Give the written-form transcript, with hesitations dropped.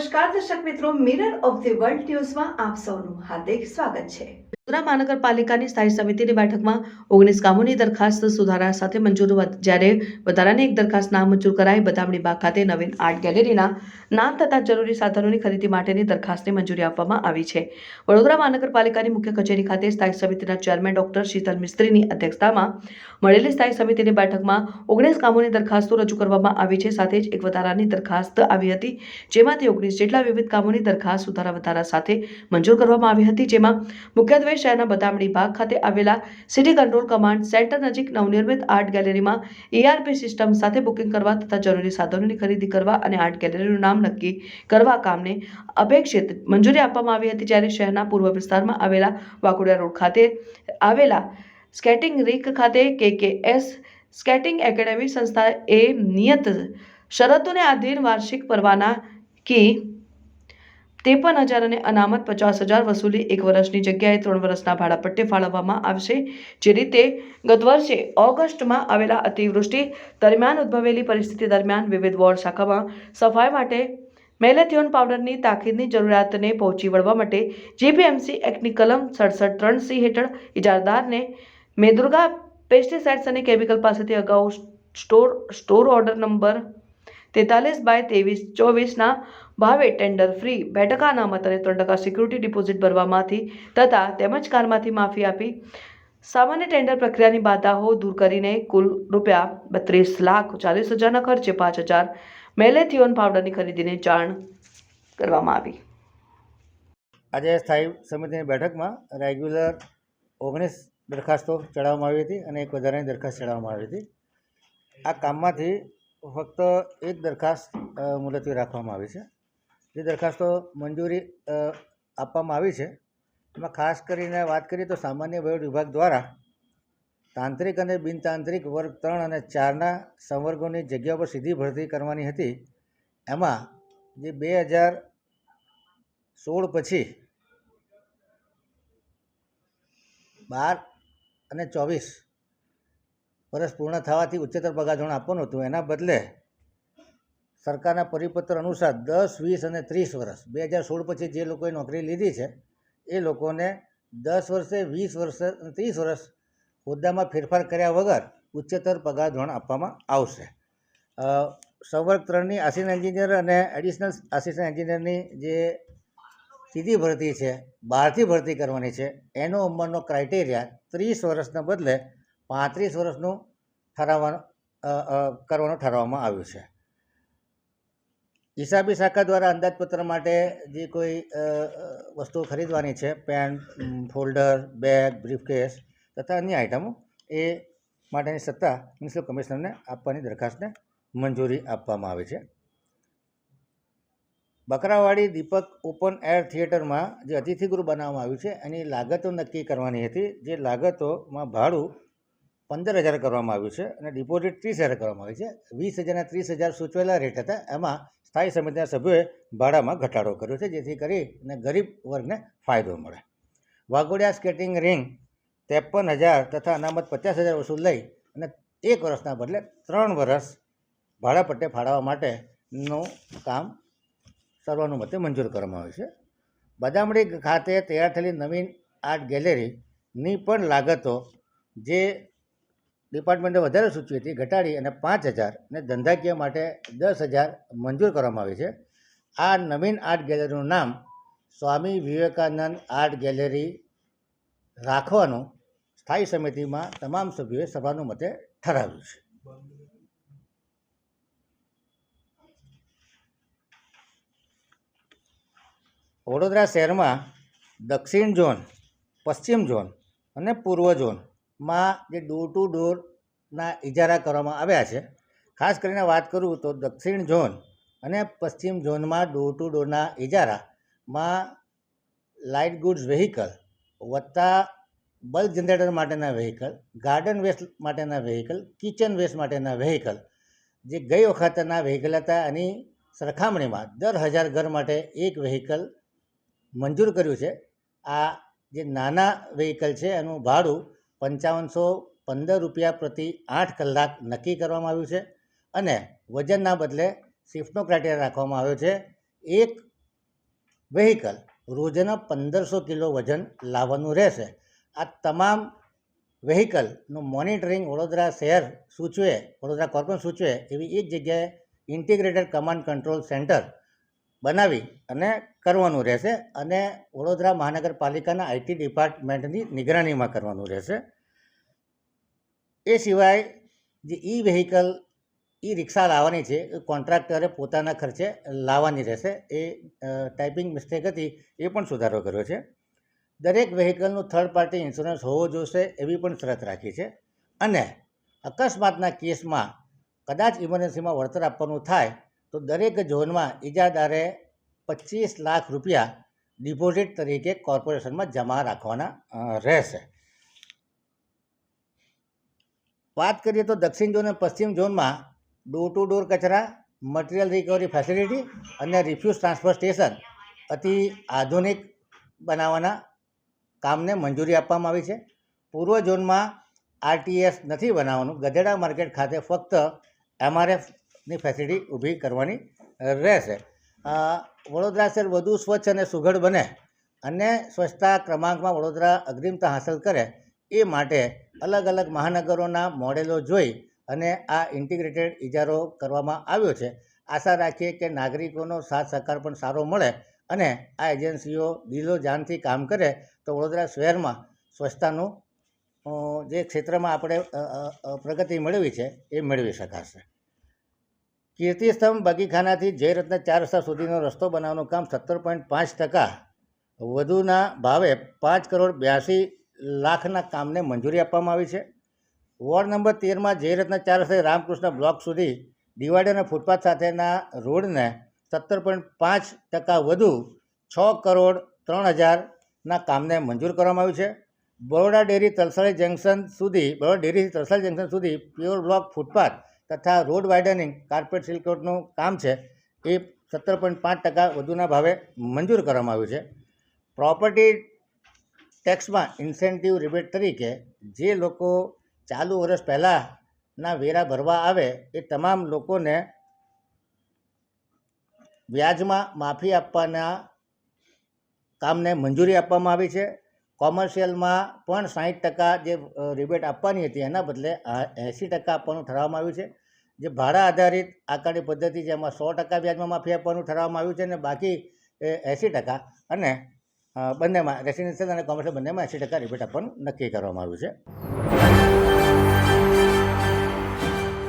નમસ્કાર દર્શક મિત્રો, મિરર ઓફ ધ વર્લ્ડ ન્યૂઝમાં આપ સૌનું હાર્દિક સ્વાગત છે। વડોદરા મહાનગરપાલિકાની સ્થાયી સમિતિની બેઠકમાં 19 કામોની દરખાસ્ત સુધારા સાથે મંજૂર, જ્યારે વધારાની એક દરખાસ્ત નામંજૂર કરાઈ। બદામડી બાગ ખાતે નવીન આર્ટ ગેલેરીના નામ તથા જરૂરી સાધનોની ખરીદી માટેની દરખાસ્તને મંજૂરી આપવામાં આવી છે। વડોદરા મહાનગરપાલિકાની મુખ્ય કચેરી ખાતે સ્થાયી સમિતિના ચેરમેન ડોક્ટર શીતલ મિસ્ત્રીની અધ્યક્ષતામાં મળેલી સ્થાયી સમિતિની બેઠકમાં 19 કામોની દરખાસ્તો રજૂ કરવામાં આવી છે। સાથે જ એક વધારાની દરખાસ્ત આવી હતી, જેમાંથી 19 જેટલા વિવિધ કામોની દરખાસ્ત વધારા સાથે મંજૂર કરવામાં આવી હતી, જેમાં મુખ્યત્વે શહેરના બદામડી બાગ ખાતે આવેલા સિટી કંટ્રોલ કમાન્ડ સેન્ટર નજીક નવનિર્મિત આર્ટ ગેલેરીમાં ERP સિસ્ટમ સાથે બુકિંગ કરવા તથા જરૂરી સાધનોની ખરીદી કરવા અને આર્ટ ગેલેરીનું નામ નક્કી કરવા કામને અપેક્ષિત મંજૂરી આપવામાં આવી હતી। જ્યારે શહેરના પૂર્વ વિસ્તારમાં આવેલા વાઘોડિયા રોડ ખાતે આવેલા સ્કેટિંગ રિંક ખાતે KKS સ્કેટિંગ એકેડેમી સંસ્થાએ નિયત શરતોને આધીન વાર્ષિક પરવાનગી 53,000 અને અનામત 50,000 વસૂલી 1 વર્ષની જગ્યાએ 3 વર્ષના ભાડાપટ્ટે ફાળવવામાં આવશે। જે રીતે ગત વર્ષે ઓગસ્ટમાં આવેલા અતિવૃષ્ટિ દરમિયાન ઉદ્ભવેલી પરિસ્થિતિ દરમિયાન વિવિધ વોર્ડ શાખામાં સફાઈ માટે મેલેથિયોન પાવડરની તાકીદની જરૂરિયાતને પહોંચી વળવા માટે GPMC એક્ટની કલમ 67(3)C હેઠળ ઇજારદારને મેદુર્ગા પેસ્ટિસાઇડ્સ અને કેમિકલ પાસેથી અગાઉ સ્ટોર ઓર્ડર નંબર 43/23/24ના ભાવે ટેન્ડર ફ્રી 2% અનામત અને 3% સિક્યુરિટી ડિપોઝિટ ભરવામાંથી તથા તેમજ કારમાંથી માફી આપી સામાન્ય ટેન્ડર પ્રક્રિયાની બાધાઓ દૂર કરીને કુલ ₹32,40,000ના ખર્ચે 5,000 મેલેથિયોન પાવડરની ખરીદીને જાણ કરવામાં આવી। આજે સ્થાયી સમિતિની બેઠકમાં રેગ્યુલર 19 દરખાસ્તો ચડાવવામાં આવી હતી અને એક વધારાની દરખાસ્ત ચડાવવામાં આવી હતી। આ કામમાંથી ફક્ત એક દરખાસ્ત મુલતવી રાખવામાં આવી છે। જે દરખાસ્તો મંજૂરી આપવામાં આવી છે એમાં ખાસ કરીને વાત કરીએ તો સામાન્ય વહીવટ વિભાગ દ્વારા તાંત્રિક અને બિનતાંત્રિક વર્ગ 3 અને 4ના સંવર્ગોની જગ્યા પર સીધી ભરતી કરવાની હતી। એમાં જે 2016 પછી 12 અને 24 વર્ષ પૂર્ણ થવાથી ઉચ્ચતર પગાર ધોરણ આપવાનું હતું, એના બદલે સરકારના પરિપત્ર અનુસાર 10, 20 અને 30 વર્ષ 2016 પછી જે લોકોએ નોકરી લીધી છે એ લોકોને 10 વર્ષે, 20 વર્ષે અને 30 વર્ષ હોદ્દામાં ફેરફાર કર્યા વગર ઉચ્ચતર પગાર ધોરણ આપવામાં આવશે। સંવર્ગ 3ની આસિસ્ટન્ટ એન્જિનિયર અને એડિશનલ આસિસ્ટન્ટ એન્જિનિયરની જે સીધી ભરતી છે, બહારથી ભરતી કરવાની છે, એનો ઉંમરનો ક્રાઇટેરિયા 30 વર્ષના બદલે 35 વર્ષનું કરવાનું ઠરાવવામાં આવ્યું છે। હિસાબી શાખા દ્વારા અંદાજપત્ર માટે જે કોઈ વસ્તુઓ ખરીદવાની છે, પેન, ફોલ્ડર, બેગ, બ્રીફકેસ તથા અન્ય આઇટમો, એ માટેની સત્તા મ્યુનિસિપલ કમિશનરને આપવાની દરખાસ્તને મંજૂરી આપવામાં આવી છે। બકરાવાડી દીપક ઓપન એર થિયેટરમાં જે અતિથિગૃહ બનાવવામાં આવ્યું છે એની લાગતો નક્કી કરવાની હતી। જે લાગતોમાં ભાડું 15,000 કરવામાં આવ્યું છે અને ડિપોઝિટ 30,000 કરવામાં આવી છે। 20,000 અને 30,000 સૂચવેલા રેટ હતા, એમાં સ્થાયી સમિતિના સભ્યોએ ભાડામાં ઘટાડો કર્યો છે, જેથી કરીને ગરીબ વર્ગને ફાયદો મળે। વાઘોડિયા સ્કેટિંગ રિંગ 53,000 તથા અનામત 50,000 વસૂલ લઈ અને 1 વર્ષના બદલે 3 વર્ષ ભાડાપટ્ટે ફાળવવા માટેનું કામ સર્વાનુમતે મંજૂર કરવામાં આવ્યું છે। બદામડી ખાતે તૈયાર થયેલી નવીન આર્ટ ગેલેરીની પણ લાગતો જે ડિપાર્ટમેન્ટે વધારે સૂચવી હતી ઘટાડી અને 5,000 અને ધંધાકીય માટે 10,000 મંજૂર કરવામાં આવી છે। આ નવીન આર્ટ ગેલેરીનું નામ સ્વામી વિવેકાનંદ આર્ટ ગેલેરી રાખવાનું સ્થાયી સમિતિમાં તમામ સભ્યોએ સર્વાનુમતે ઠરાવ્યું છે। વડોદરા શહેરમાં દક્ષિણ ઝોન, પશ્ચિમ ઝોન અને પૂર્વ ઝોનમાં જે ડોર ટુ ડોરના ઇજારા કરવામાં આવ્યા છે, ખાસ કરીને વાત કરું તો દક્ષિણ ઝોન અને પશ્ચિમ ઝોનમાં ડોર ટુ ડોરના ઇજારામાં લાઇટ ગુડ્સ વ્હીકલ વત્તા બલ્ક જનરેટર માટેના વ્હીકલ, ગાર્ડન વેસ્ટ માટેના વ્હીકલ, કિચન વેસ્ટ માટેના વ્હીકલ, જે ગઈ વખતના વ્હીકલ હતા એની સરખામણીમાં દર 1000 ઘર માટે એક વ્હીકલ મંજૂર કર્યું છે। આ જે નાના વ્હીકલ છે એનું ભાડું ₹5515 પ્રતિ 8 કલાક નક્કી કરવામાં આવ્યું છે અને વજનના બદલે શિફ્ટનો ક્રાઇટેરિયા રાખવામાં આવ્યો છે। એક વ્હીકલ રોજના 1500 કિલો વજન લાવવાનું રહેશે. આ તમામ વ્હીકલનું મોનિટરિંગ વડોદરા શહેર સૂચવે, વડોદરા કોર્પોરેશન સૂચવે એવી એક જગ્યાએ ઇન્ટિગ્રેટેડ કમાન્ડ કંટ્રોલ સેન્ટર બનાવી અને કરવાનું રહેશે અને વડોદરા મહાનગરપાલિકાના આઈટી ડિપાર્ટમેન્ટની નિગરાનીમાં કરવાનું રહેશે. એ સિવાય જે વ્હીકલ રિક્ષા લાવવાની છે એ કોન્ટ્રાક્ટરે પોતાના ખર્ચે લાવવાની રહેશે. એ ટાઈપિંગ મિસ્ટેક હતી, એ પણ સુધારો કર્યો છે. દરેક વ્હીકલનું થર્ડ પાર્ટી ઇન્સ્યોરન્સ હોવો જોઈશે એવી પણ શરત રાખી છે. અને અકસ્માતના કેસમાં કદાચ ઇમરજન્સીમાં વળતર આપવાનું થાય તો દરેક ઝોનમાં ઇજાદારે 25 લાખ રૂપિયા ડિપોઝિટ તરીકે કોર્પોરેશનમાં જમા રાખવાના રહેશે. વાત કરીએ તો દક્ષિણ ઝોન અને પશ્ચિમ ઝોનમાં ડોર ટુ ડોર કચરા, મટીરિયલ રિકવરી ફેસિલિટી અને રિફ્યુઝ ટ્રાન્સફર સ્ટેશન અતિ આધુનિક બનાવવાના કામને મંજૂરી આપવામાં આવી છે. પૂર્વ ઝોનમાં આરટીએસ નથી બનાવવાનું. ગધેડા માર્કેટ ખાતે ફક્ત એમઆરએફની ફેસિલિટી ઊભી કરવાની રહેશે. વડોદરા શહેર વધુ સ્વચ્છ અને સુઘડ બને અને સ્વચ્છતા ક્રમાંકમાં વડોદરા અગ્રિમતા હાંસલ કરે એ માટે અલગ અલગ મહાનગરોના મોડેલો જોઈ અને આ ઇન્ટિગ્રેટેડ ઇજારો કરવામાં આવ્યો છે. આશા રાખીએ કે નાગરિકોનો સાથ સહકાર પણ સારો મળે અને આ એજન્સીઓ દિલો જાનથી કામ કરે તો વડોદરા શહેરમાં સ્વચ્છતાનું જે ક્ષેત્રમાં આપણે પ્રગતિ મેળવી છે એ મેળવી શકાશે. કીર્તિસ્તંભ બગીખાનાથી જયરત્ન 4 રસ્તા સુધીનો રસ્તો બનાવવાનું કામ 17.5% વધુના ભાવે 5,82,00,000ના કામને મંજૂરી આપવામાં આવી છે. વોર્ડ નંબર 13માં જયરત્ન 4 રસ્તે રામકૃષ્ણ બ્લોક સુધી ડિવાઈડર અને ફૂટપાથ સાથેના રોડને 17.5% વધુ 6,03,00,000ના કામને મંજૂર કરવામાં આવ્યું છે. બરોડા ડેરી તલસાડી જંકશન સુધી પ્યોર બ્લોક ફૂટપાથ તથા રોડ વાઇડનિંગ કાર્પેટ સિલ્કોટનું કામ છે એ 17.5% વધુના ભાવે મંજૂર કરવામાં આવ્યું છે. પ્રોપર્ટી ટેક્સમાં ઇન્સેન્ટિવ રિબેટ તરીકે જે લોકો ચાલુ વર્ષ પહેલાંના વેરા ભરવા આવે એ તમામ લોકોને વ્યાજમાં માફી આપવાના કામને મંજૂરી આપવામાં આવી છે. કોમર્શિયલમાં પણ 60% જે રિબેટ આપવાની હતી એના બદલે 80% આપવાનું ઠરાવવામાં આવ્યું છે. જે ભાડા આધારિત આકારણી પદ્ધતિ છે એમાં 100% વ્યાજમાં માફી આપવાનું ઠરાવવામાં આવ્યું છે અને બાકી 80% અને બંનેમાં રેસિડેન્શિયલ અને કોમર્શિયલ બંનેમાં 80% રિબેટ આપવાનું નક્કી કરવામાં આવ્યું છે.